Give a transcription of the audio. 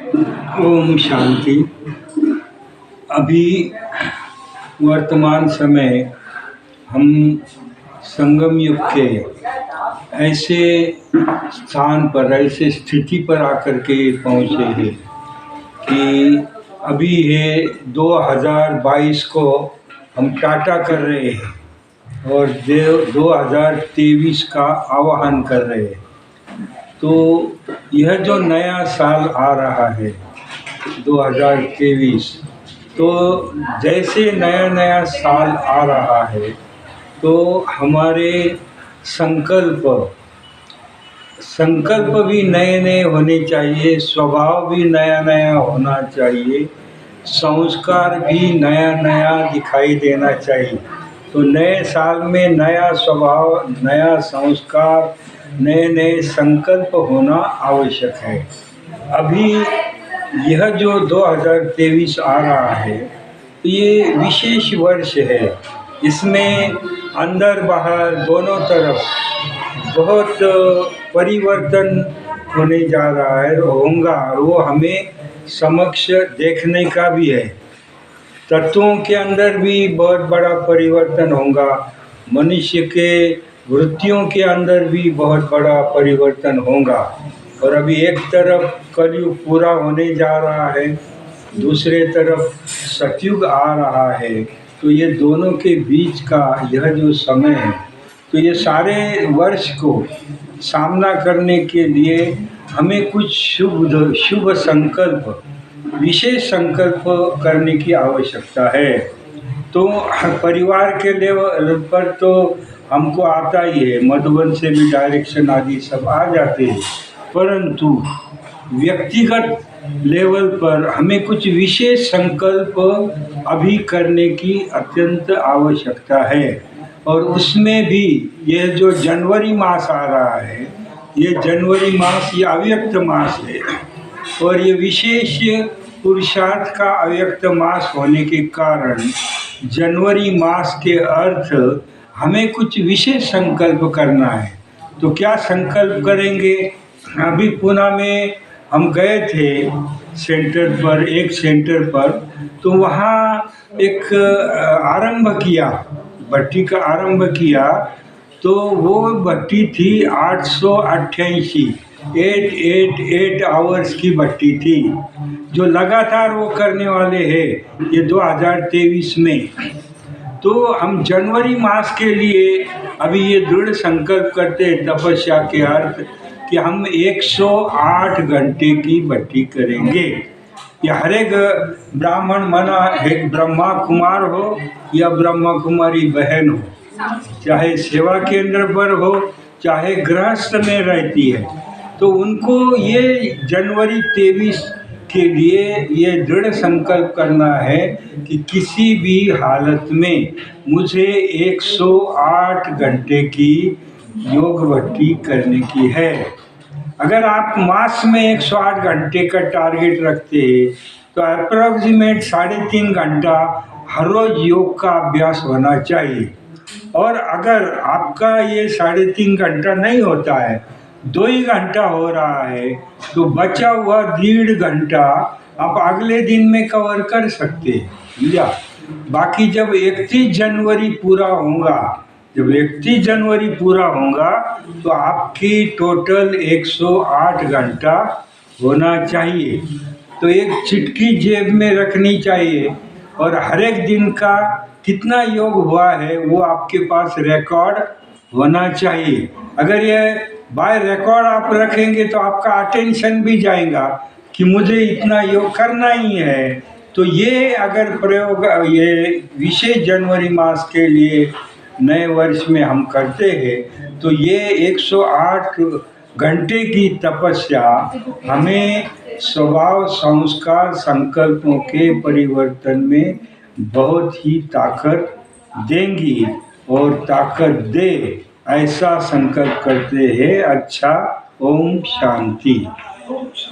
ओम शांति। अभी वर्तमान समय हम संगम युग के ऐसे स्थान पर, ऐसे स्थिति पर आकर के पहुँचे हैं कि अभी ये 2022 को हम टाटा कर रहे हैं और 2023 का आह्वान कर रहे हैं। तो यह जो नया साल आ रहा है 2023, तो जैसे नया नया साल आ रहा है तो हमारे संकल्प भी नए नए होने चाहिए, स्वभाव भी नया नया होना चाहिए, संस्कार भी नया नया दिखाई देना चाहिए। तो नए साल में नया स्वभाव, नया संस्कार, नए नए संकल्प होना आवश्यक है। अभी यह जो 2023 आ रहा है ये विशेष वर्ष है। इसमें अंदर बाहर दोनों तरफ बहुत परिवर्तन होने जा रहा है, होगा, वो हमें समक्ष देखने का भी है। तत्वों के अंदर भी बहुत बड़ा परिवर्तन होगा, मनुष्य के वृत्तियों के अंदर भी बहुत बड़ा परिवर्तन होगा। और अभी एक तरफ कलयुग पूरा होने जा रहा है, दूसरे तरफ सतयुग आ रहा है। तो ये दोनों के बीच का यह जो समय है, तो ये सारे वर्ष को सामना करने के लिए हमें कुछ शुभ संकल्प, विशेष संकल्प करने की आवश्यकता है। तो परिवार के लेवल पर तो हमको आता ही है, मधुबन से भी डायरेक्शन आदि सब आ जाते हैं, परंतु व्यक्तिगत लेवल पर हमें कुछ विशेष संकल्प अभी करने की अत्यंत आवश्यकता है। और उसमें भी ये जो जनवरी मास आ रहा है, ये जनवरी मास ये अव्यक्त मास है और ये विशेष पुरुषार्थ का अव्यक्त मास होने के कारण जनवरी मास के अर्थ हमें कुछ विशेष संकल्प करना है। तो क्या संकल्प करेंगे? अभी पुणे में हम गए थे एक सेंटर पर, तो वहाँ एक आरंभ किया, भट्टी का आरंभ किया। तो वो भट्टी थी 888, 888 आवर्स की भट्टी थी, जो लगातार वो करने वाले हैं ये 2023 में। तो हम जनवरी मास के लिए अभी ये दृढ़ संकल्प करते हैं तपस्या के अर्थ कि हम 108 घंटे की भट्टी करेंगे। या हर एक ब्राह्मण मना, एक ब्रह्मा कुमार हो या ब्रह्मा कुमारी बहन हो, चाहे सेवा केंद्र पर हो चाहे गृहस्थ में रहती है, तो उनको ये जनवरी 23 के लिए ये दृढ़ संकल्प करना है कि किसी भी हालत में मुझे 108 घंटे की योग भट्टी करने की है। अगर आप मास में 108 घंटे का टारगेट रखते हैं तो अप्रोक्सीमेट 3.5 घंटा हर रोज योग का अभ्यास होना चाहिए। और अगर आपका ये 3.5 घंटा नहीं होता है, 2 ही घंटा हो रहा है, तो बचा हुआ 1.5 घंटा आप अगले दिन में कवर कर सकते हैं। या बाकी जब 31 जनवरी पूरा होगा, जब 31 जनवरी पूरा होगा तो आपकी टोटल 108 घंटा होना चाहिए। तो एक चिटकी जेब में रखनी चाहिए और हर एक दिन का कितना योग हुआ है वो आपके पास रिकॉर्ड होना चाहिए। अगर ये बाय रिकॉर्ड आप रखेंगे तो आपका अटेंशन भी जाएगा कि मुझे इतना योग करना ही है। तो ये अगर प्रयोग ये विशेष जनवरी मास के लिए नए वर्ष में हम करते हैं तो ये 108 घंटे की तपस्या हमें स्वभाव, संस्कार, संकल्पों के परिवर्तन में बहुत ही ताकत देंगी और ताकत दे, ऐसा संकल्प करते हैं। अच्छा, ओम शांति।